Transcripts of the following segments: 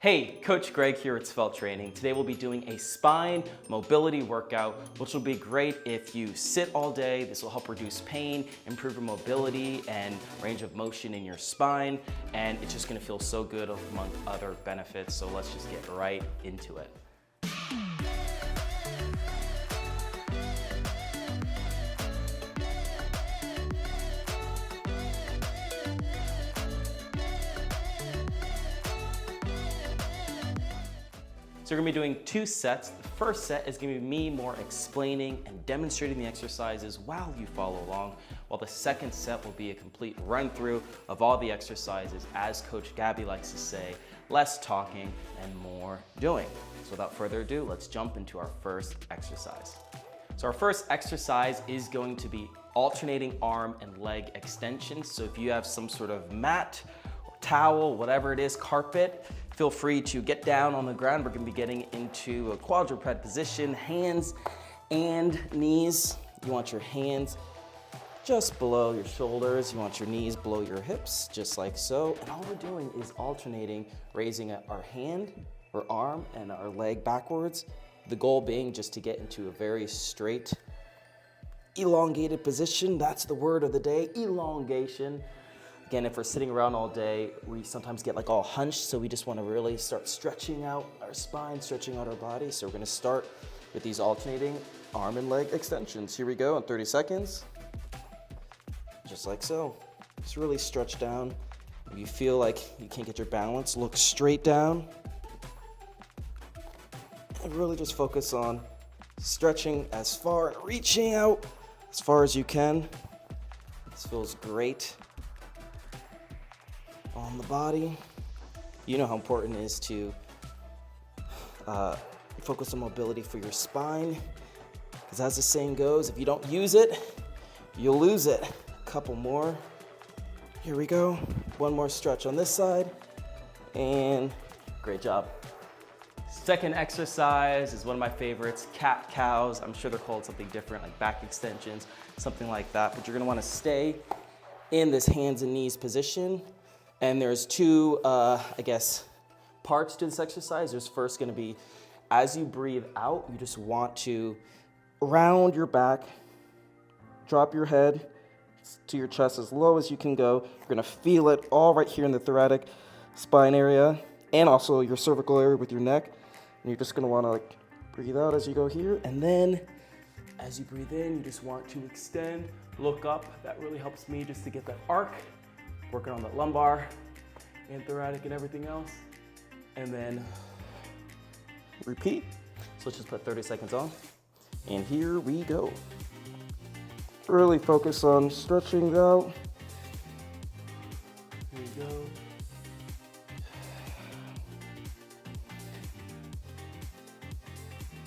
Hey, Coach Greg here at Svelte Training. Today we'll be doing a spine mobility workout, which will be great if you sit all day. This will help reduce pain, improve your mobility and range of motion in your spine, and it's just gonna feel so good among other benefits. So let's just get right into it. So we're gonna be doing two sets. The first set is gonna be me more explaining and demonstrating the exercises while you follow along, while the second set will be a complete run through of all the exercises, as Coach Gabby likes to say, less talking and more doing. So without further ado, let's jump into our first exercise. So our first exercise is going to be alternating arm and leg extensions. So if you have some sort of mat, towel, whatever it is, carpet, feel free to get down on the ground. We're gonna be getting into a quadruped position, hands and knees. You want your hands just below your shoulders. You want your knees below your hips, just like so. And all we're doing is alternating, raising our hand or arm and our leg backwards. The goal being just to get into a very straight, elongated position. That's the word of the day, elongation. Again, if we're sitting around all day, we sometimes get like all hunched, so we just want to really start stretching out our spine, stretching out our body. So we're going to start with these alternating arm and leg extensions. Here we go in 30 seconds. Just like so. Just really stretch down. If you feel like you can't get your balance, look straight down. And really just focus on stretching as far, reaching out as far as you can. This feels great on the body. You know how important it is to focus on mobility for your spine, because as the saying goes, if you don't use it, you'll lose it. A couple more. Here we go. One more stretch on this side, and great job. Second exercise is one of my favorites, cat-cows. I'm sure they're called something different, like back extensions, something like that, but you're gonna wanna stay in this hands and knees position. And there's two, parts to this exercise. There's first gonna be, as you breathe out, you just want to round your back, drop your head to your chest as low as you can go. You're gonna feel it all right here in the thoracic spine area and also your cervical area with your neck. And you're just gonna wanna breathe out as you go here. And then as you breathe in, you just want to extend, look up. That really helps me just to get that arc. Working on that lumbar and thoracic and everything else. And then repeat. So let's just put 30 seconds on. And here we go. Really focus on stretching out. Here we go.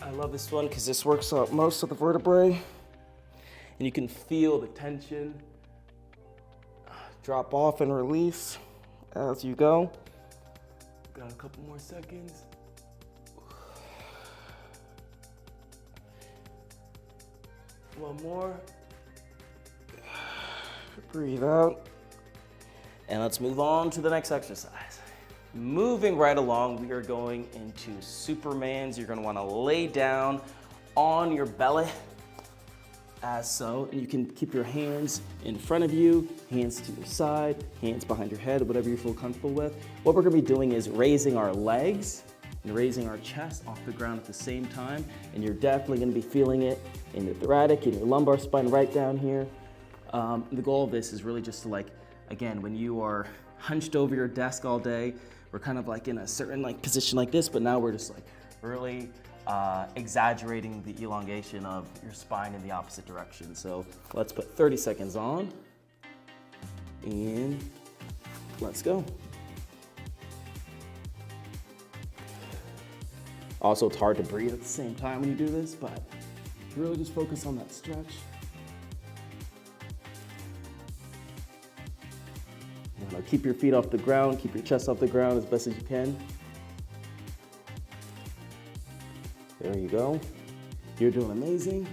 I love this one because this works out most of the vertebrae. And you can feel the tension drop off and release as you go. Got a couple more seconds. One more. Breathe out. And let's move on to the next exercise. Moving right along, we are going into Supermans. You're gonna wanna lay down on your belly, as so, and you can keep your hands in front of you, hands to your side, hands behind your head, whatever you feel comfortable with. What we're gonna be doing is raising our legs and raising our chest off the ground at the same time, and you're definitely gonna be feeling it in your thoracic, in your lumbar spine, right down here. The goal of this is really just to again, when you are hunched over your desk all day, we're kind of in a certain position like this, but now we're just really exaggerating the elongation of your spine in the opposite direction. So let's put 30 seconds on and let's go. Also, it's hard to breathe at the same time when you do this, but really just focus on that stretch. Keep your feet off the ground, keep your chest off the ground as best as you can. There you go. You're doing amazing.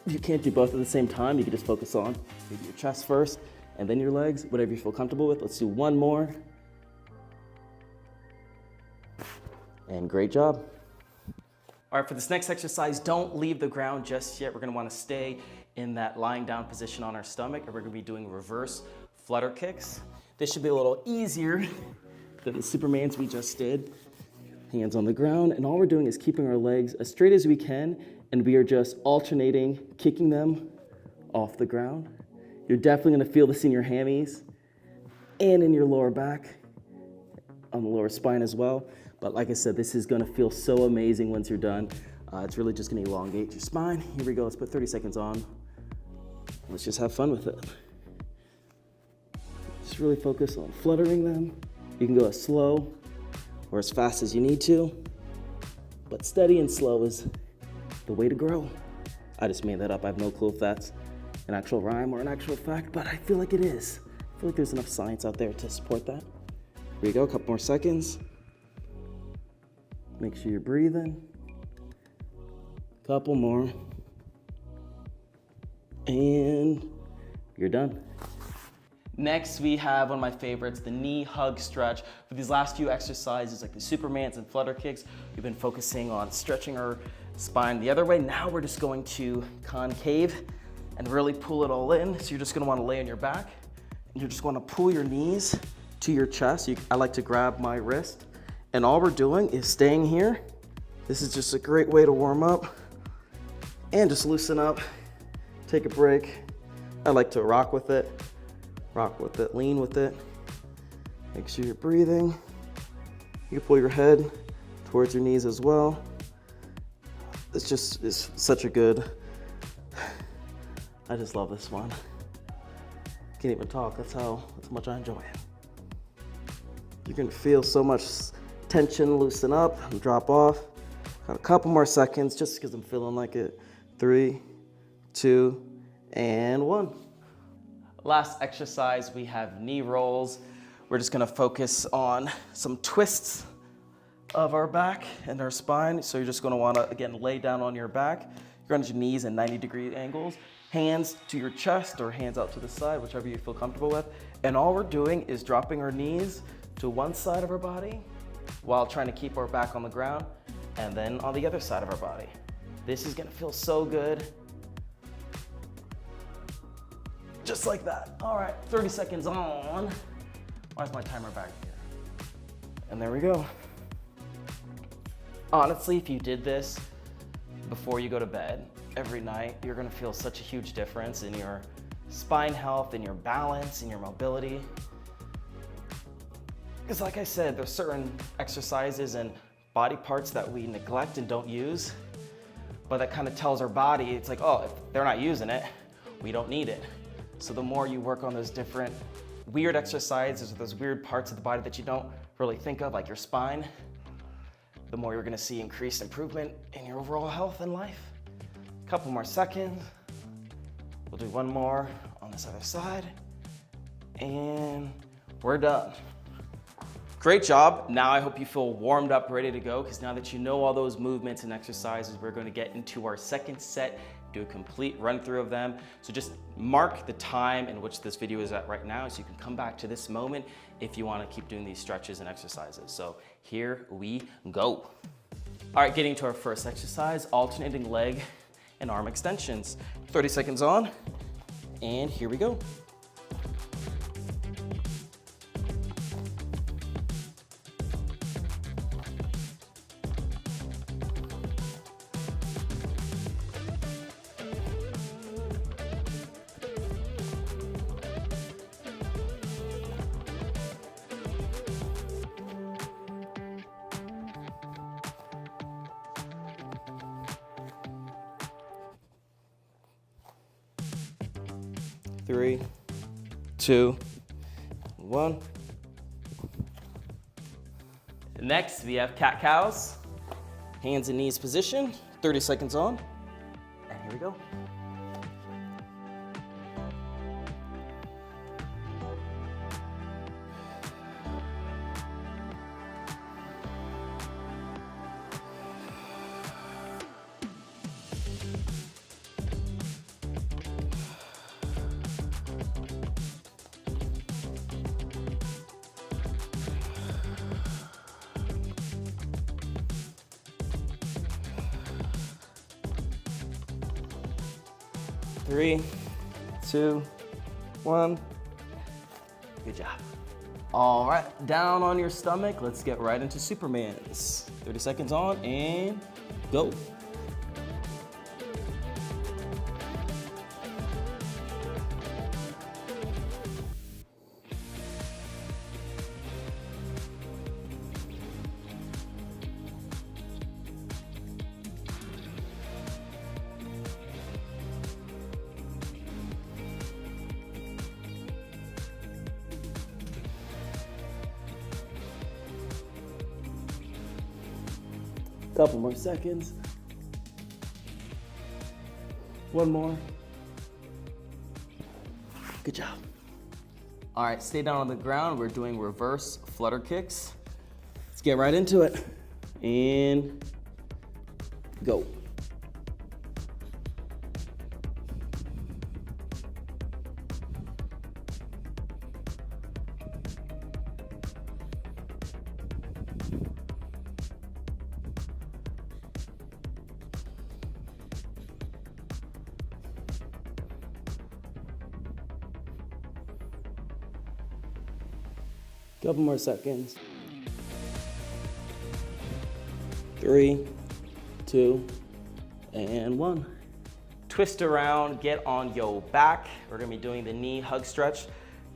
You can't do both at the same time. You can just focus on maybe your chest first and then your legs, whatever you feel comfortable with. Let's do one more. And great job. All right, for this next exercise, don't leave the ground just yet. We're gonna wanna stay in that lying down position on our stomach, and we're gonna be doing reverse flutter kicks. This should be a little easier than the Supermans we just did. Hands on the ground, and all we're doing is keeping our legs as straight as we can, and we are just alternating, kicking them off the ground. You're definitely gonna feel this in your hammies and in your lower back, on the lower spine as well. But like I said, this is gonna feel so amazing once you're done. It's really just gonna elongate your spine. Here we go, let's put 30 seconds on. Let's just have fun with it. Just really focus on fluttering them. You can go as slow or as fast as you need to, but steady and slow is the way to grow. I just made that up. I have no clue if that's an actual rhyme or an actual fact, but I feel like it is. I feel like there's enough science out there to support that. Here we go, a couple more seconds. Make sure you're breathing. Couple more. And you're done. Next, we have one of my favorites, the knee hug stretch. For these last few exercises, like the Supermans and flutter kicks, we've been focusing on stretching our spine the other way. Now we're just going to concave and really pull it all in. So you're just gonna wanna lay on your back, and you're just gonna pull your knees to your chest. I like to grab my wrist, and all we're doing is staying here. This is just a great way to warm up and just loosen up, take a break. I like to rock with it, lean with it. Make sure you're breathing. You can pull your head towards your knees as well. It's such a good, I just love this one. Can't even talk, that's how much I enjoy it. You're gonna feel so much tension loosen up and drop off. Got a couple more seconds just because I'm feeling like it. 3, 2, and 1. Last exercise, we have knee rolls. We're just gonna focus on some twists of our back and our spine. So you're just gonna wanna, again, lay down on your back. You're on your knees in 90-degree angles. Hands to your chest or hands out to the side, whichever you feel comfortable with. And all we're doing is dropping our knees to one side of our body while trying to keep our back on the ground, and then on the other side of our body. This is gonna feel so good. Just like that. All right, 30 seconds on. Why is my timer back here? And there we go. Honestly, if you did this before you go to bed every night, you're gonna feel such a huge difference in your spine health, in your balance, in your mobility. Because like I said, there's certain exercises and body parts that we neglect and don't use, but that kind of tells our body, it's like, oh, if they're not using it, we don't need it. So the more you work on those different weird exercises or those weird parts of the body that you don't really think of, like your spine, the more you're gonna see increased improvement in your overall health and life. A couple more seconds. We'll do one more on this other side, and we're done. Great job. Now I hope you feel warmed up, ready to go, because now that you know all those movements and exercises, we're going to get into our second set, do a complete run through of them. So just mark the time in which this video is at right now, so you can come back to this moment if you want to keep doing these stretches and exercises. So here we go. All right, getting to our first exercise, alternating leg and arm extensions. 30 seconds on, and here we go. Three, 2, 1. Next, we have cat-cows. Hands and knees position, 30 seconds on, and here we go. 3, 2, 1. Good job. All right, down on your stomach. Let's get right into Superman's. 30 seconds on and go. Couple more seconds. One more. Good job. All right, stay down on the ground. We're doing reverse flutter kicks. Let's get right into it. And go. Couple more seconds. 3, 2, and 1. Twist around, get on your back. We're gonna be doing the knee hug stretch.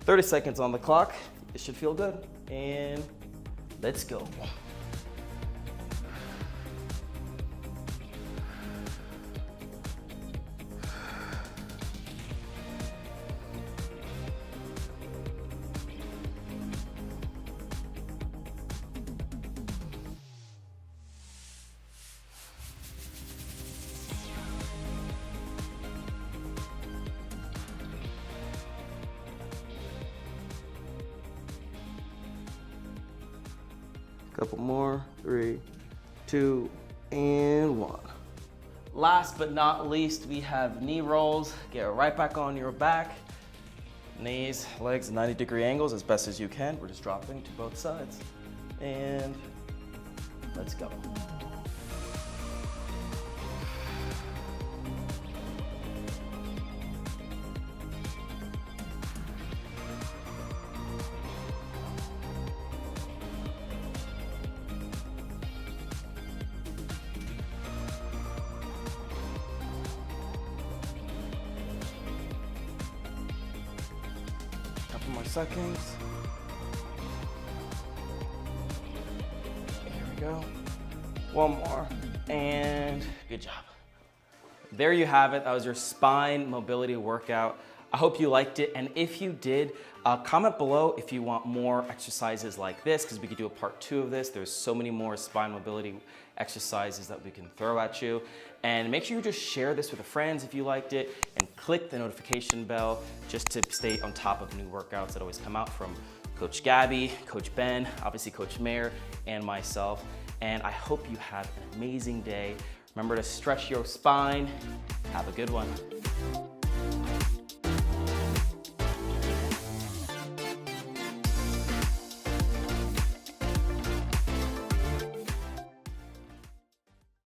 30 seconds on the clock. It should feel good. And let's go. Couple more, 3, 2, and 1. Last but not least, we have knee rolls. Get right back on your back. Knees, legs, 90-degree angles as best as you can. We're just dropping to both sides. And let's go. Couple more seconds. Here we go. One more, and good job. There you have it. That was your spine mobility workout. I hope you liked it, and if you did, comment below if you want more exercises like this, because we could do a part 2 of this. There's so many more spine mobility exercises that we can throw at you. And make sure you just share this with your friends if you liked it, and click the notification bell just to stay on top of new workouts that always come out from Coach Gabby, Coach Ben, obviously Coach Mayer, and myself. And I hope you have an amazing day. Remember to stretch your spine. Have a good one.